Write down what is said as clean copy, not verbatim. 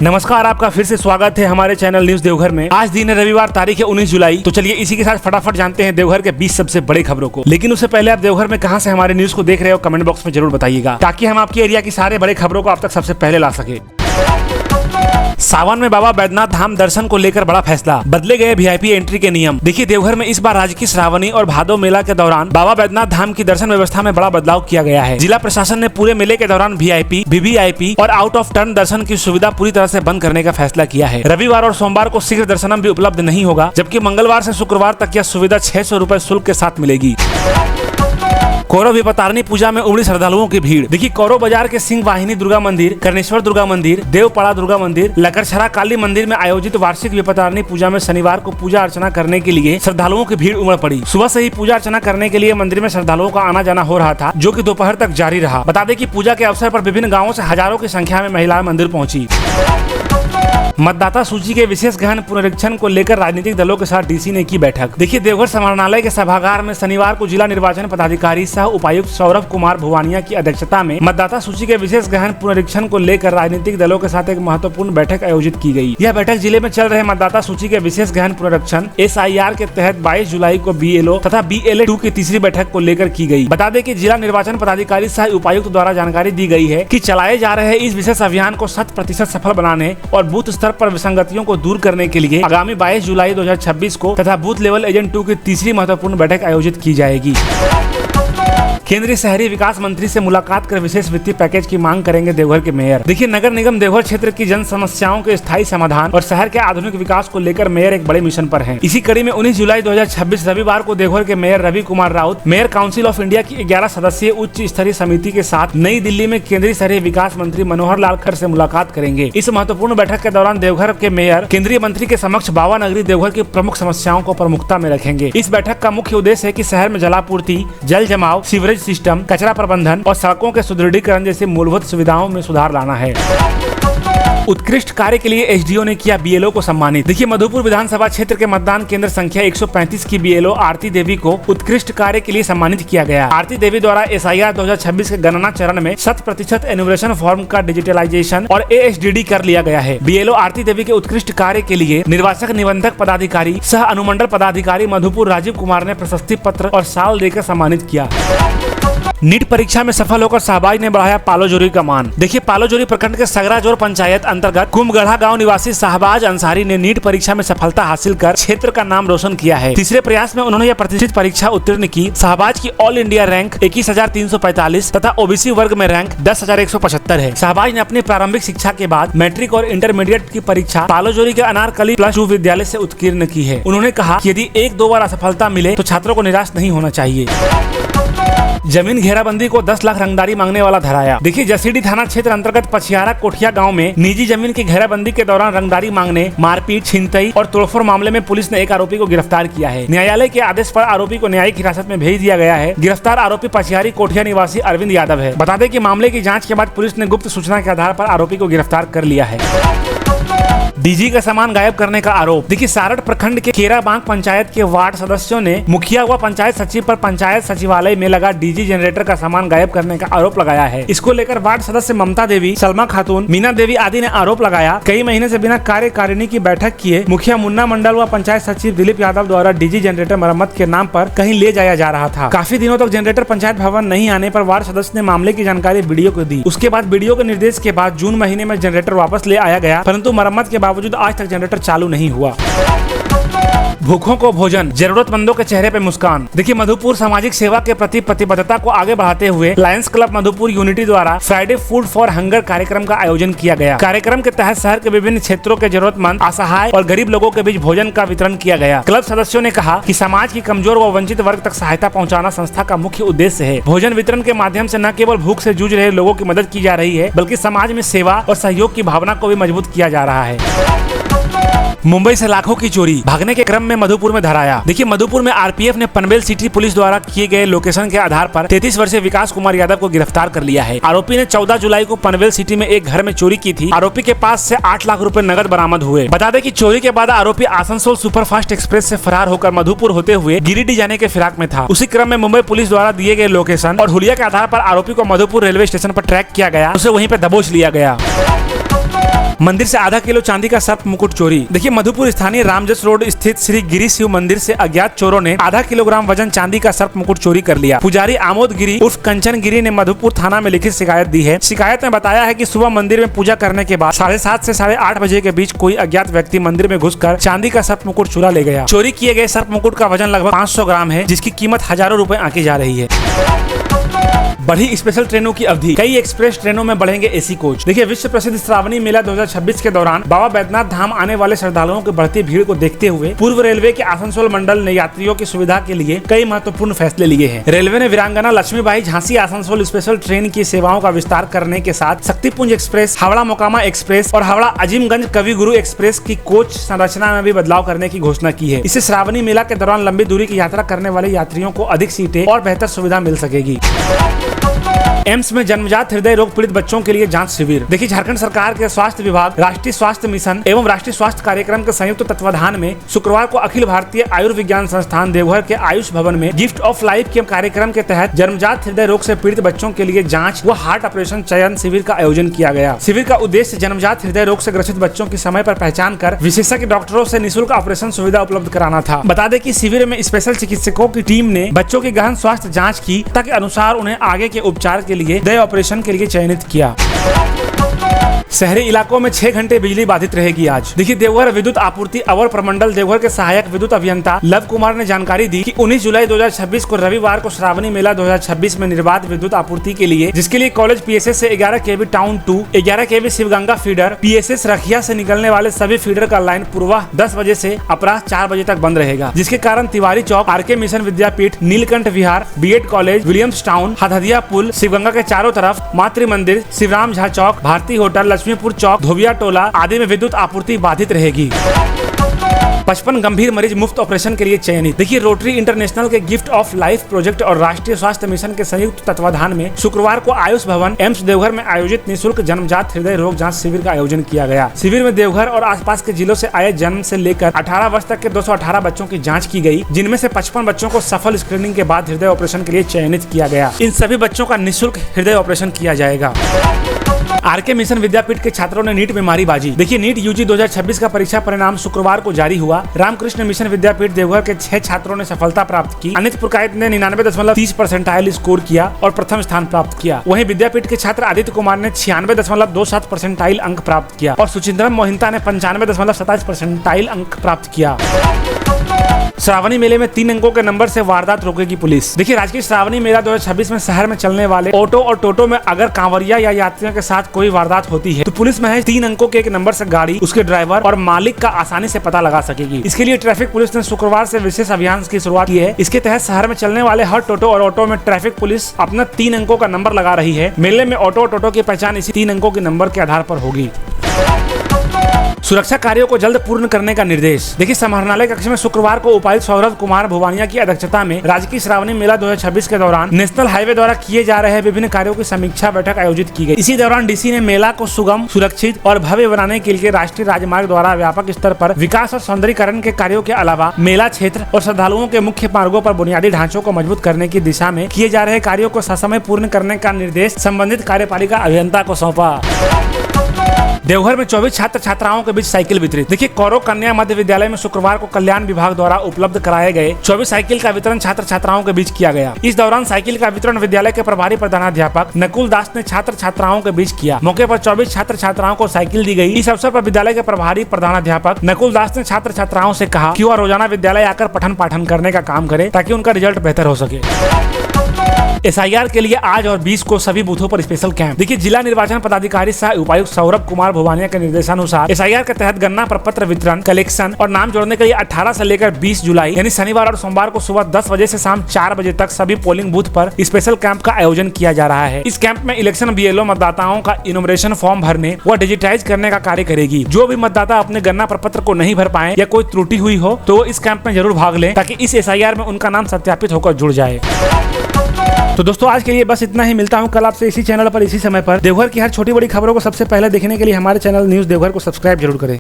नमस्कार, आपका फिर से स्वागत है हमारे चैनल न्यूज देवघर में। आज दिन है रविवार, तारीख है 19 जुलाई। तो चलिए इसी के साथ फटाफट जानते हैं देवघर के 20 सबसे बड़ी खबरों को। लेकिन उससे पहले आप देवघर में कहां से हमारे न्यूज को देख रहे हो कमेंट बॉक्स में जरूर बताइएगा, ताकि हम आपके एरिया की सारे बड़े खबरों को आप तक सबसे पहले ला सके। सावन में बाबा बैद्यनाथ धाम दर्शन को लेकर बड़ा फैसला, बदले गए वीआईपी एंट्री के नियम। देखिए, देवघर में इस बार राजकीय श्रावणी और भादो मेला के दौरान बाबा बैद्यनाथ धाम की दर्शन व्यवस्था में बड़ा बदलाव किया गया है। जिला प्रशासन ने पूरे मेले के दौरान वीआईपी, वीवीआईपी और आउट ऑफ टर्न दर्शन की सुविधा पूरी तरह से बंद करने का फैसला किया है। रविवार और सोमवार को शीघ्र दर्शनम भी उपलब्ध नहीं होगा, जबकि मंगलवार से शुक्रवार तक यह सुविधा 600 रुपए शुल्क के साथ मिलेगी। कौरव विपतारनी पूजा में उमड़ी श्रद्धालुओं की भीड़। देखिए, कौरव बाजार के सिंह वाहिनी दुर्गा मंदिर, कर्णेश्वर दुर्गा मंदिर, देवपाड़ा दुर्गा मंदिर, लकड़छड़ा काली मंदिर में आयोजित वार्षिक विपतारनी पूजा में शनिवार को पूजा अर्चना करने के लिए श्रद्धालुओं की भीड़ उमड़ पड़ी। सुबह से ही पूजा अर्चना करने के लिए मंदिर में श्रद्धालुओं का आना जाना हो रहा था, जो कि दोपहर तक जारी रहा। बता दें कि पूजा के अवसर पर विभिन्न गाँवों से हजारों की संख्या में महिलाएं मंदिर पहुंची। मतदाता सूची के विशेष गहन पुनरीक्षण को लेकर राजनीतिक दलों के साथ डीसी ने की बैठक। देखिए, देवघर समाहरणालय के सभागार में शनिवार को जिला निर्वाचन पदाधिकारी सह उपायुक्त सौरभ कुमार भुवानिया की अध्यक्षता में मतदाता सूची के विशेष गहन पुनरीक्षण को लेकर राजनीतिक दलों के साथ एक महत्वपूर्ण बैठक आयोजित की गई। यह बैठक जिले में चल रहे मतदाता सूची के विशेष गहन पुनरीक्षण SIR के तहत 22 जुलाई को BLO तथा BLA 2 की तीसरी बैठक को लेकर की गई। बता दें कि जिला निर्वाचन पदाधिकारी सह उपायुक्त द्वारा जानकारी दी गई है कि चलाए जा रहे इस विशेष अभियान को 100% सफल बनाने और बूथ स्तर पर विसंगतियों को दूर करने के लिए आगामी 22 जुलाई 2026 को तथा बूथ लेवल एजेंट 2 की तीसरी महत्वपूर्ण बैठक आयोजित की जाएगी। केंद्रीय शहरी विकास मंत्री से मुलाकात कर विशेष वित्तीय पैकेज की मांग करेंगे देवघर के मेयर। देखिए, नगर निगम देवघर क्षेत्र की जन समस्याओं के स्थायी समाधान और शहर के आधुनिक विकास को लेकर मेयर एक बड़े मिशन पर हैं। इसी कड़ी में 19 जुलाई 2026 रविवार को देवघर के mayor Ravi Kumar Raut mayor council of India की 11 सदस्यीय उच्च स्तरीय समिति के साथ नई दिल्ली में केंद्रीय शहरी विकास मंत्री मनोहर लाल खट्टर से मुलाकात करेंगे। इस महत्वपूर्ण बैठक के दौरान देवघर के मेयर केंद्रीय मंत्री के समक्ष बाबा नगरी देवघर की प्रमुख समस्याओं को प्रमुखता में रखेंगे। इस बैठक का मुख्य उद्देश्य है कि शहर में जलापूर्ति, जल जमाव, सीवरेज सिस्टम, कचरा प्रबंधन और सड़कों के सुदृढ़ीकरण जैसी मूलभूत सुविधाओं में सुधार लाना है। उत्कृष्ट कार्य के लिए SDO ने किया BLO को सम्मानित। देखिए, मधुपुर विधानसभा क्षेत्र के मतदान केंद्र संख्या 135 की BLO आरती देवी को उत्कृष्ट कार्य के लिए सम्मानित किया गया। आरती देवी द्वारा SIR 2026 के गणना चरण में 100% एनुमरेशन फॉर्म का डिजिटलाइजेशन और ASDD कर लिया गया है। BLO आरती देवी के उत्कृष्ट कार्य के लिए निर्वाचक निबंधक पदाधिकारी सह अनुमंडल पदाधिकारी मधुपुर राजीव कुमार ने प्रशस्ति पत्र और शाल देकर सम्मानित किया। नीट परीक्षा में सफल होकर शाहबाज ने बढ़ाया पालोजोरी का मान। देखिए, पालोजोरी प्रखंड के सगराजोर पंचायत अंतर्गत कुमगढ़ा गांव निवासी शाहबाज अंसारी ने नीट परीक्षा में सफलता हासिल कर क्षेत्र का नाम रोशन किया है। तीसरे प्रयास में उन्होंने यह प्रतिष्ठित परीक्षा उत्तीर्ण की। शाहबाज की ऑल इंडिया रैंक 21,345 तथा OBC वर्ग में रैंक 10,175 है। शाहबाज ने अपनी प्रारंभिक शिक्षा के बाद मैट्रिक और इंटरमीडिएट की परीक्षा पालोजोरी के अनारकली +2 विद्यालय से उत्तीर्ण की है। उन्होंने कहा कि यदि 1-2 बार असफलता मिले तो छात्रों को निराश नहीं होना चाहिए। जमीन घेराबंदी को 10 लाख रंगदारी मांगने वाला धराया। देखिए, जसीडीह थाना क्षेत्र अंतर्गत पछियारा कोठिया गांव में निजी जमीन की घेराबंदी के दौरान रंगदारी मांगने, मारपीट, छिनतई और तोड़फोड़ मामले में पुलिस ने एक आरोपी को गिरफ्तार किया है। न्यायालय के आदेश पर आरोपी को न्यायिक हिरासत में भेज दिया गया है। गिरफ्तार आरोपी पछियारी कोठिया निवासी अरविंद यादव है। बता दें कि मामले की जाँच के बाद पुलिस ने गुप्त सूचना के आधार पर आरोपी को गिरफ्तार कर लिया है। डीजी का सामान गायब करने का आरोप। देखिए, सारठ प्रखंड के केराबांग पंचायत के वार्ड सदस्यों ने मुखिया व पंचायत सचिव पर पंचायत सचिवालय में लगा डीजी जनरेटर का सामान गायब करने का आरोप लगाया है। इसको लेकर वार्ड सदस्य ममता देवी, सलमा खातून, मीना देवी आदि ने आरोप लगाया। कई महीने से बिना कार्यकारिणी की बैठक किए मुखिया मुन्ना मंडल व पंचायत सचिव दिलीप यादव द्वारा डीजी जनरेटर मरम्मत के नाम पर कहीं ले जाया जा रहा था। काफी दिनों तक जनरेटर पंचायत भवन नहीं आने पर वार्ड सदस्य ने मामले की जानकारी BDO को दी। उसके बाद BDO के निर्देश के बाद जून महीने में जनरेटर वापस ले आया गया, परंतु मरम्मत के बावजूद आज तक जनरेटर चालू नहीं हुआ। भूखों को भोजन, जरूरतमंदों के चेहरे पे मुस्कान। देखिए, मधुपुर सामाजिक सेवा के प्रति प्रतिबद्धता को आगे बढ़ाते हुए लायंस क्लब मधुपुर यूनिटी द्वारा फ्राइडे फूड फॉर हंगर कार्यक्रम का आयोजन किया गया। कार्यक्रम के तहत शहर के विभिन्न क्षेत्रों के जरूरतमंद, असहाय और गरीब लोगों के बीच भोजन का वितरण किया गया। क्लब सदस्यों ने कहा कि समाज की कमजोर व वंचित वर्ग तक सहायता पहुँचाना संस्था का मुख्य उद्देश्य है। भोजन वितरण के माध्यम से न केवल भूख से जूझ रहे लोगों की मदद की जा रही है, बल्कि समाज में सेवा और सहयोग की भावना को भी मजबूत किया जा रहा है। मुंबई से लाखों की चोरी, भागने के क्रम में मधुपुर में धराया। देखिए, मधुपुर में आरपीएफ ने पनवेल सिटी पुलिस द्वारा किए गए लोकेशन के आधार पर 33 वर्षीय विकास कुमार यादव को गिरफ्तार कर लिया है। आरोपी ने 14 जुलाई को पनवेल सिटी में एक घर में चोरी की थी। आरोपी के पास से 8 लाख रुपए नगद बरामद हुए। बता दें कि चोरी के बाद आरोपी आसनसोल सुपरफास्ट एक्सप्रेस से फरार होकर मधुपुर होते हुए गिरिडीह जाने के फिराक में था। उसी क्रम में मुंबई पुलिस द्वारा दिए गए लोकेशन और हुलिया के आधार पर आरोपी को मधुपुर रेलवे स्टेशन पर ट्रैक किया गया, उसे वहीं पर दबोच लिया गया। मंदिर से आधा किलो चांदी का सर्प मुकुट चोरी। देखिए मधुपुर स्थानीय रामजस रोड स्थित श्री गिरी शिव मंदिर से अज्ञात चोरों ने आधा किलोग्राम वजन चांदी का सर्प मुकुट चोरी कर लिया। पुजारी आमोद गिरी उर्फ कंचन गिरी ने मधुपुर थाना में लिखित शिकायत दी है। शिकायत में बताया है कि सुबह मंदिर में पूजा करने के बाद 7:30 से 8:30 बजे के बीच कोई अज्ञात व्यक्ति मंदिर में घुसकर चांदी का सर्प मुकुट चुरा ले गया। चोरी किए गए सर्प मुकुट का वजन लगभग 500 ग्राम है, जिसकी कीमत हजारों रुपए आंकी जा रही है। बढ़ी स्पेशल ट्रेनों की अवधि, कई एक्सप्रेस ट्रेनों में बढ़ेंगे एसी कोच। देखिए विश्व प्रसिद्ध श्रावणी मेला 2026 के दौरान बाबा बैद्यनाथ धाम आने वाले श्रद्धालुओं की बढ़ती भीड़ को देखते हुए पूर्व रेलवे के आसनसोल मंडल ने यात्रियों की सुविधा के लिए कई महत्वपूर्ण फैसले लिए हैं। रेलवे ने वीरांगना लक्ष्मीबाई झांसी आसनसोल स्पेशल ट्रेन की सेवाओं का विस्तार करने के साथ शक्तिपुंज एक्सप्रेस, हावड़ा मोकामा एक्सप्रेस और हावड़ा अजीमगंज कवि गुरु एक्सप्रेस की कोच संरचना में भी बदलाव करने की घोषणा की है। इससे श्रावणी मेला के दौरान लंबी दूरी की यात्रा करने वाले यात्रियों को अधिक सीटें और बेहतर सुविधा मिल सकेगी। एम्स में जन्मजात हृदय रोग पीड़ित बच्चों के लिए जांच शिविर। देखिए झारखंड सरकार के स्वास्थ्य विभाग, राष्ट्रीय स्वास्थ्य मिशन एवं राष्ट्रीय स्वास्थ्य कार्यक्रम के संयुक्त तत्वाधान में शुक्रवार को अखिल भारतीय आयुर्विज्ञान संस्थान देवघर के आयुष भवन में गिफ्ट ऑफ लाइफ के कार्यक्रम के तहत जन्मजात हृदय रोग से पीड़ित बच्चों के लिए जांच व हार्ट ऑपरेशन चयन शिविर का आयोजन किया गया। शिविर का उद्देश्य जन्मजात हृदय रोग से ग्रसित बच्चों की समय पर पहचान कर विशेषज्ञ डॉक्टरों से निःशुल्क ऑपरेशन सुविधा उपलब्ध कराना था। बता दें कि शिविर में स्पेशल चिकित्सकों की टीम ने बच्चों की गहन स्वास्थ्य जाँच की ताकि अनुसार उन्हें आगे के उपचार के लिए हृदय ऑपरेशन के लिए चयनित किया। शहरी इलाकों में 6 घंटे बिजली बाधित रहेगी आज। देखिए देवघर विद्युत आपूर्ति अवर प्रमंडल देवघर के सहायक विद्युत अभियंता लव कुमार ने जानकारी दी कि 19 जुलाई 2026 को रविवार को श्रावणी मेला 2026 में निर्बाध विद्युत आपूर्ति के लिए, जिसके लिए कॉलेज पीएसएस से 11 केवी टाउन 2, 11 केवी शिवगंगा फीडर, पीएसएस रखिया से निकलने वाले सभी फीडर का लाइन पूर्वा 10 बजे से अपराह 4 बजे तक बंद रहेगा, जिसके कारण तिवारी चौक, आरके मिशन विद्यापीठ, नीलकंठ विहार, बीएड कॉलेज, विलियम्स टाउन, हथदिया पुल, शिवगंगा के चारों तरफ, मातृ मंदिर, शिवराम झा चौक, भारती होटल, लक्ष्मीपुर चौक, धोबिया टोला आदि में विद्युत आपूर्ति बाधित रहेगी। 55 गंभीर मरीज मुफ्त ऑपरेशन के लिए चयनित। देखिए रोटरी इंटरनेशनल के गिफ्ट ऑफ लाइफ प्रोजेक्ट और राष्ट्रीय स्वास्थ्य मिशन के संयुक्त तत्वाधान में शुक्रवार को आयुष भवन एम्स देवघर में आयोजित निःशुल्क जन्मजात हृदय रोग जांच शिविर का आयोजन किया गया। शिविर में देवघर और आसपास के जिलों से आए जन्म से लेकर 18 वर्ष तक के 218 बच्चों की जाँच की गयी, जिनमें से 55 बच्चों को सफल स्क्रीनिंग के बाद हृदय ऑपरेशन के लिए चयनित किया गया। इन सभी बच्चों का निःशुल्क हृदय ऑपरेशन किया जाएगा। आरके मिशन विद्यापीठ के छात्रों ने नीट में मारी बाजी। देखिए नीट यूजी 2026 का परीक्षा परिणाम शुक्रवार को जारी हुआ। रामकृष्ण मिशन विद्यापीठ देवघर के 6 छात्रों ने सफलता प्राप्त की। अनित पुरकायत ने 99.30% स्कोर किया और प्रथम स्थान प्राप्त किया। वहीं विद्यापीठ के छात्र आदित्य कुमार ने 96.27% अंक प्राप्त किया और सुचिंद्रम मोहिंता ने 95.27% अंक प्राप्त किया। श्रावणी मेले में 3 अंकों के नंबर से वारदात रोकेगी पुलिस। देखिए राजकीय श्रावणी मेला 2026 में शहर में चलने वाले ऑटो और टोटो में अगर कांवरिया या यात्रियों के साथ कोई वारदात होती है तो पुलिस महज 3 अंकों के एक नंबर से गाड़ी, उसके ड्राइवर और मालिक का आसानी से पता लगा सकेगी। इसके लिए ट्रैफिक पुलिस ने शुक्रवार से विशेष अभियान की शुरुआत की है। इसके तहत शहर में चलने वाले हर टोटो और ऑटो में ट्रैफिक पुलिस अपना 3 अंकों का नंबर लगा रही है। मेले में ऑटो और टोटो की पहचान इसी 3 अंकों के नंबर के आधार पर होगी। सुरक्षा कार्यों को जल्द पूर्ण करने का निर्देश। देखिए समाहरणालय कक्ष में शुक्रवार को उपायुक्त सौरभ कुमार भुवानिया की अध्यक्षता में राजकीय श्रावणी मेला 2026 के दौरान नेशनल हाईवे द्वारा किए जा रहे विभिन्न कार्यों की समीक्षा बैठक आयोजित की गई। इसी दौरान डीसी ने मेला को सुगम, सुरक्षित और भव्य बनाने के लिए राष्ट्रीय राजमार्ग द्वारा व्यापक स्तर पर विकास और सौंदर्यीकरण के कार्यों के अलावा मेला क्षेत्र और श्रद्धालुओं के मुख्य मार्गों पर बुनियादी ढांचों को मजबूत करने की दिशा में किए जा रहे कार्यों को ससमय पूर्ण करने का निर्देश संबंधित कार्यपालिका अभियंता को सौंपा। देवघर में 24 छात्र छात्राओं के बीच साइकिल वितरित। देखिए कौरव कन्या मध्य विद्यालय में शुक्रवार को कल्याण विभाग द्वारा उपलब्ध कराए गए 24 साइकिल का वितरण छात्र छात्राओं के बीच किया गया। इस दौरान साइकिल का वितरण विद्यालय के प्रभारी प्रधानाध्यापक नकुल दास ने छात्र छात्राओं के बीच किया। मौके पर 24 छात्र छात्राओं को साइकिल दी गई। इस अवसर पर विद्यालय के प्रभारी प्रधानाध्यापक नकुल दास ने छात्र छात्राओं से कहा कि वह रोजाना विद्यालय आकर पठन पाठन करने का काम करे ताकि उनका रिजल्ट बेहतर हो सके। एसआईआर के लिए आज और 20 को सभी बूथों पर स्पेशल कैंप। देखिए जिला निर्वाचन पदाधिकारी सह उपायुक्त सौरभ कुमार भुवानिया के निर्देशानुसार एसआईआर के तहत गन्ना प्रपत्र वितरण, कलेक्शन और नाम जोड़ने के लिए 18 से लेकर 20 जुलाई यानी शनिवार और सोमवार को सुबह 10 बजे से शाम 4 बजे तक सभी पोलिंग बूथ पर स्पेशल कैंप का आयोजन किया जा रहा है। इस कैंप में इलेक्शन बीएलओ मतदाताओं का इनोमरेशन फॉर्म भरने व डिजिटाइज करने का कार्य करेगी। जो भी मतदाता अपने गन्ना प्रपत्र को नहीं भर पाए या कोई त्रुटि हुई हो तो वो इस कैंप में जरूर भाग लें ताकि इस एसआईआर में उनका नाम सत्यापित होकर जुड़ जाए। तो दोस्तों आज के लिए बस इतना ही। मिलता हूं कल आपसे इसी चैनल पर इसी समय पर। देवघर की हर छोटी बड़ी खबरों को सबसे पहले देखने के लिए हमारे चैनल न्यूज़ देवघर को सब्सक्राइब जरूर करें।